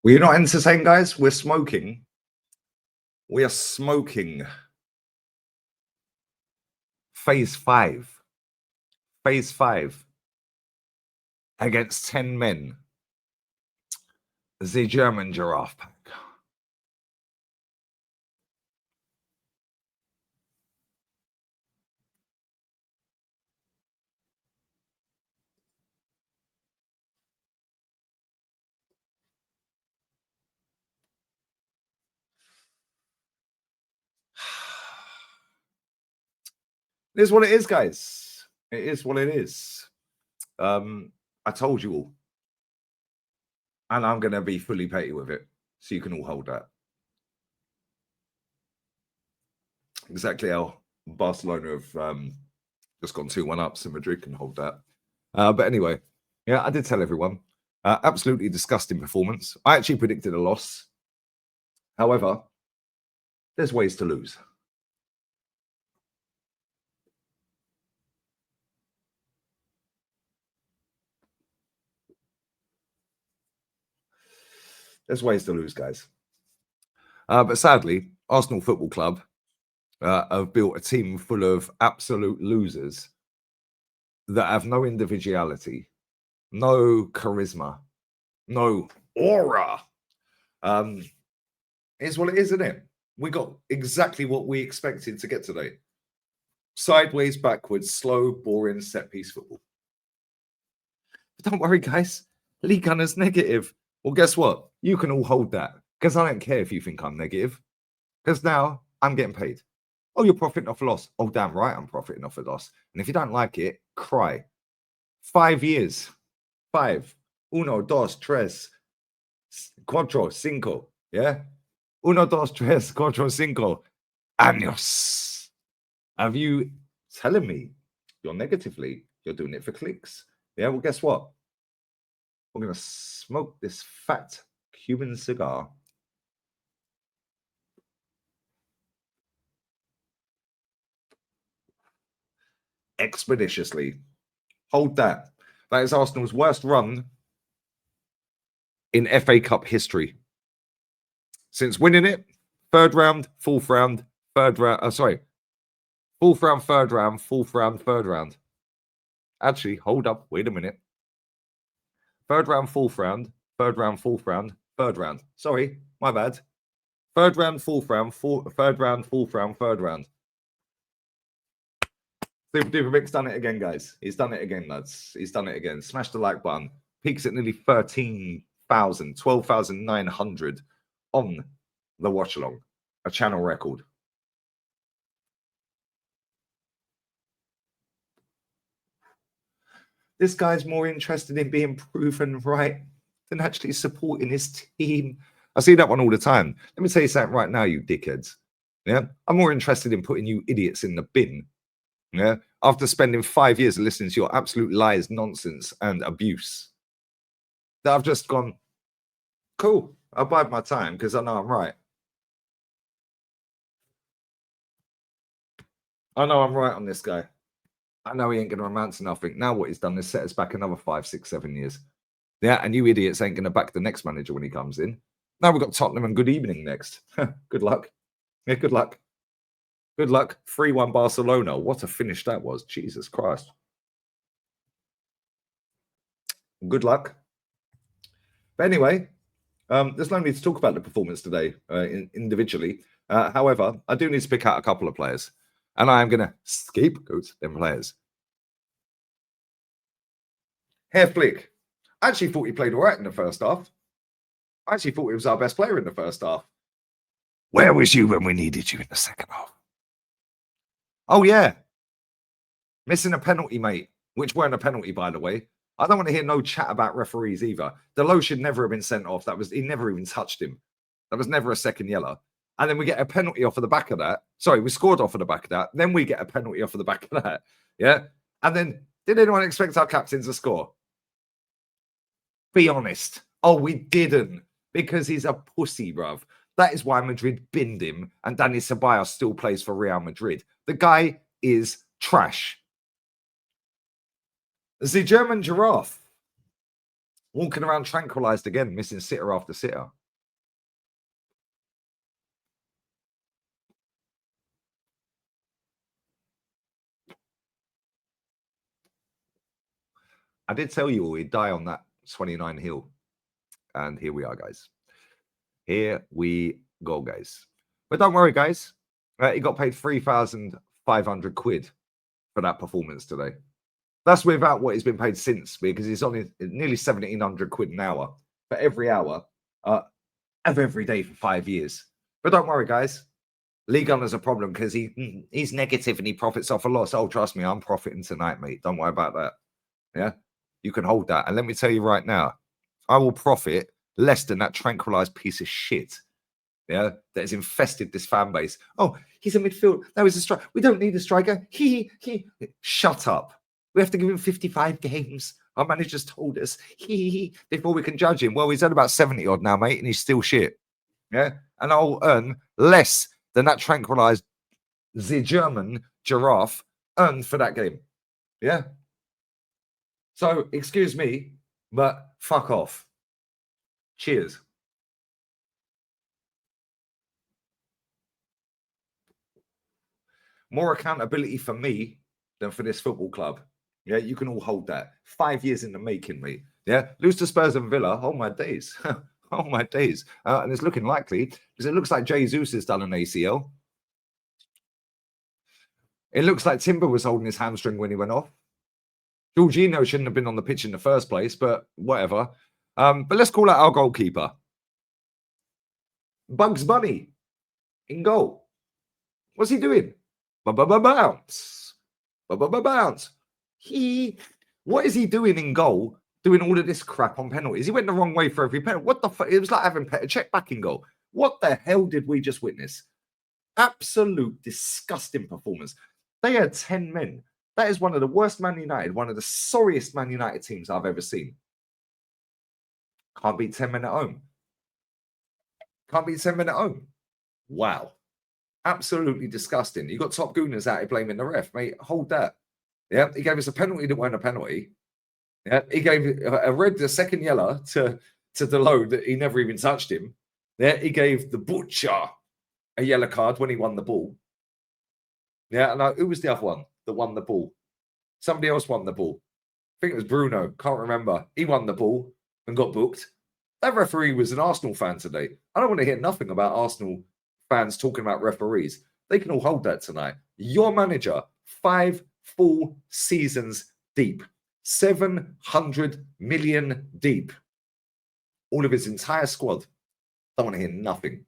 We're not entertained, guys. We're smoking. We are smoking. Phase 5. Phase 5. Against 10 men. The German giraffe pack. It is what it is, guys. It is what it is. I told you all. And I'm going to be fully petty with it. So you can all hold that. Exactly how Barcelona have just gone 2-1 up, so Madrid can hold that. But anyway, yeah, I did tell everyone. Absolutely disgusting performance. I actually predicted a loss. However, there's ways to lose. There's ways to lose, guys. But sadly, Arsenal Football Club have built a team full of absolute losers that have no individuality, no charisma, no aura. It's what it is, isn't it? We got exactly what we expected to get today. Sideways, backwards, slow, boring, set-piece football. But don't worry, guys. Lee Gunner's negative. Well, guess what? You can all hold that. Because I don't care if you think I'm negative. Because now I'm getting paid. Oh, you're profiting off a loss. Oh, damn right, I'm profiting off a loss. And if you don't like it, cry. 5 years. 5. 1, 2, 3, 4, 5. Yeah? 1, 2, 3, 4, 5 años. Have you telling me you're negatively, you're doing it for clicks? Yeah, well, guess what? We're going to smoke this fat Cuban cigar. Expeditiously. Hold that. That is Arsenal's worst run in FA Cup history. Since winning it, third round, fourth round, third round. Sorry. Fourth round, third round, fourth round, third round. Actually, hold up. Wait a minute. Third round, fourth round, third round, fourth round, third round. Sorry, my bad. Third round, fourth round, third round, fourth round, third round. Super Duper Vic's done it again, guys. He's done it again, lads. He's done it again. Smash the like button. Peaks at nearly 13,000, 12,900 on the watch along. A channel record. This guy's more interested in being proven right than actually supporting his team. I see that one all the time. Let me tell you something right now, you dickheads. Yeah, I'm more interested in putting you idiots in the bin. Yeah, after spending 5 years listening to your absolute lies, nonsense, and abuse, that I've just gone, cool. I'll bide my time because I know I'm right. I know I'm right on this guy. I know he ain't going to amount to nothing. Now what he's done is set us back another 5, 6, 7 years. Yeah, and you idiots ain't going to back the next manager when he comes in. Now we've got Tottenham and good evening next. Good luck. Yeah, good luck. Good luck. 3-1 Barcelona. What a finish that was. Jesus Christ. Good luck. But anyway, there's no need to talk about the performance today individually. However, I do need to pick out a couple of players. And I am going to scapegoat them players. Herr Flick. I actually thought he played all right in the first half. I actually thought he was our best player in the first half. Where was you when we needed you in the second half? Oh, yeah. Missing a penalty, mate. Which weren't a penalty, by the way. I don't want to hear no chat about referees either. Delo should never have been sent off. He never even touched him. That was never a second yellow. And then we get a penalty off of the back of that. Sorry, we scored off of the back of that. Then we get a penalty off of the back of that. Yeah. And then, did anyone expect our captain to score? Be honest. Oh, we didn't. Because he's a pussy, bruv. That is why Madrid binned him. And Dani Ceballos still plays for Real Madrid. The guy is trash. The German giraffe. Walking around tranquilized again, missing sitter after sitter. I did tell you all he'd die on that 29 hill. And here we are, guys. Here we go, guys. But don't worry, guys. He got paid 3,500 quid for that performance today. That's without what he's been paid since, because he's on nearly 1,700 quid an hour for every hour of every day for 5 years. But don't worry, guys. Lee Gunner's a problem because he's negative and he profits off a loss. Oh, trust me, I'm profiting tonight, mate. Don't worry about that. Yeah, you can hold that. And let me tell you right now, I will profit less than that tranquilized piece of shit. Yeah, that has infested this fan base. Oh, he's a midfield. That was a striker. We don't need a striker. He. Shut up. We have to give him 55 games. Our manager's told us before we can judge him. Well, he's at about 70 odd now, mate, and he's still shit. Yeah, and I'll earn less than that tranquilized the German giraffe earned for that game. Yeah. So, excuse me, but fuck off. Cheers. More accountability for me than for this football club. Yeah, you can all hold that. 5 years in the making, mate. Yeah, lose to Spurs and Villa. Oh, my days. Oh, my days. And it's looking likely because it looks like Jesus has done an ACL. It looks like Timber was holding his hamstring when he went off. Jorginho shouldn't have been on the pitch in the first place, but whatever. But let's call out our goalkeeper. Bugs Bunny in goal. What's he doing? Bounce. Bounce. What is he doing in goal? Doing all of this crap on penalties. He went the wrong way for every penalty. What the fuck? It was like having Petr Cech back in goal. What the hell did we just witness? Absolute disgusting performance. They had 10 men. That is one of the worst Man United, one of the sorriest Man United teams I've ever seen. Can't beat 10 men at home. Can't beat 10 men at home. Wow. Absolutely disgusting. You got top gooners out here blaming the ref, mate. Hold that. Yeah, he gave us a penalty that wasn't a penalty. Yeah, he gave a red, the second yellow to Delode that he never even touched him. Yeah, he gave the butcher a yellow card when he won the ball. Yeah, and who was the other one that won the ball? Somebody else won the ball. I think it was Bruno. Can't remember. He won the ball and got booked. That referee was an Arsenal fan today. I don't want to hear nothing about Arsenal fans talking about referees. They can all hold that tonight. Your manager, 5 full seasons deep, 700 million deep. All of his entire squad. Don't want to hear nothing.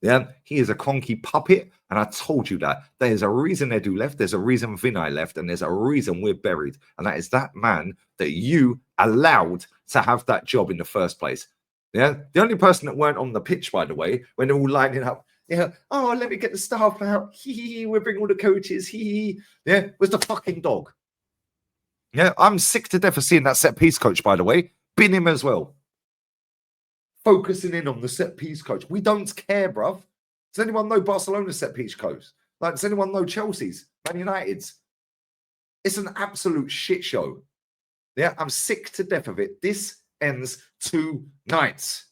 Yeah, he is a conky puppet, and I told you that. There's a reason Edu left, there's a reason Vinay left, and there's a reason we're buried. And that is that man that you allowed to have that job in the first place. Yeah, the only person that weren't on the pitch, by the way, when they're all lining up, yeah, oh, let me get the staff out. We'll bring all the coaches. Yeah, was the fucking dog. Yeah, I'm sick to death of seeing that set piece coach, by the way. Bin him as well. Focusing in on the set piece coach. We don't care, bruv. Does anyone know Barcelona's set piece coach? Like, does anyone know Chelsea's, Man United's? It's an absolute shit show. Yeah, I'm sick to death of it. This ends tonight.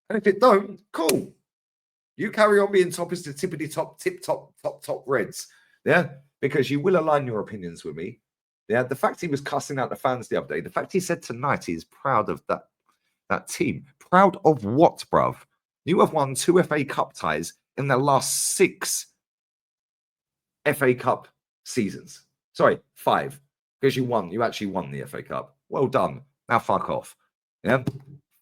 And if it don't, cool. You carry on being top as the tippity top, tip top, top Reds. Yeah, because you will align your opinions with me. Yeah, the fact he was cussing out the fans the other day, the fact he said tonight he's proud of that team. Proud of what, bruv? You have won 2 FA Cup ties in the last 6 FA Cup seasons. Sorry, 5. Because you actually won the FA Cup. Well done. Now fuck off. Yeah.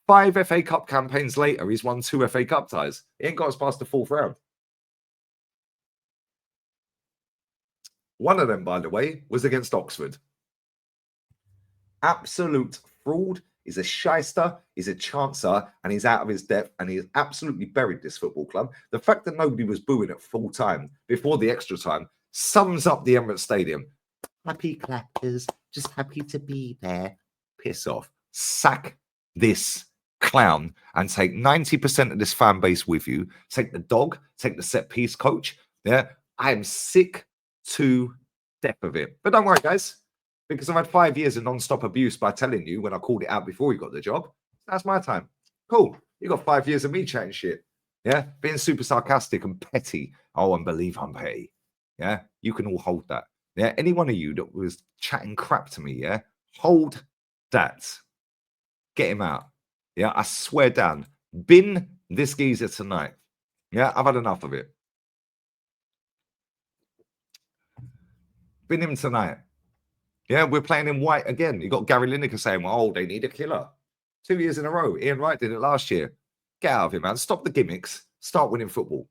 5 FA Cup campaigns later, he's won 2 FA Cup ties. He ain't got us past the 4th round. One of them, by the way, was against Oxford. Absolute fraud. He's a shyster, he's a chancer, and he's out of his depth, and he has absolutely buried this football club. The fact that nobody was booing at full time before the extra time sums up the Emirates Stadium. Happy clappers, just happy to be there. Piss off. Sack this clown and take 90% of this fan base with you. Take the dog, take the set piece coach. Yeah, I am sick to death of it. But don't worry, guys, because I've had 5 years of non-stop abuse by telling you when I called it out before he got the job. That's my time. Cool. You got 5 years of me chatting shit. Yeah. Being super sarcastic and petty. Oh, and believe I'm petty. Yeah. You can all hold that. Yeah. Any one of you that was chatting crap to me. Yeah. Hold that. Get him out. Yeah. I swear down. Bin this geezer tonight. Yeah. I've had enough of it. Bin him tonight. Yeah, we're playing in white again. You got Gary Lineker saying, well, oh, they need a killer. 2 years in a row. Ian Wright did it last year. Get out of here, man. Stop the gimmicks. Start winning football.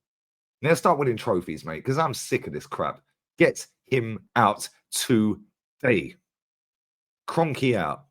Now start winning trophies, mate, because I'm sick of this crap. Get him out today. Cronky out.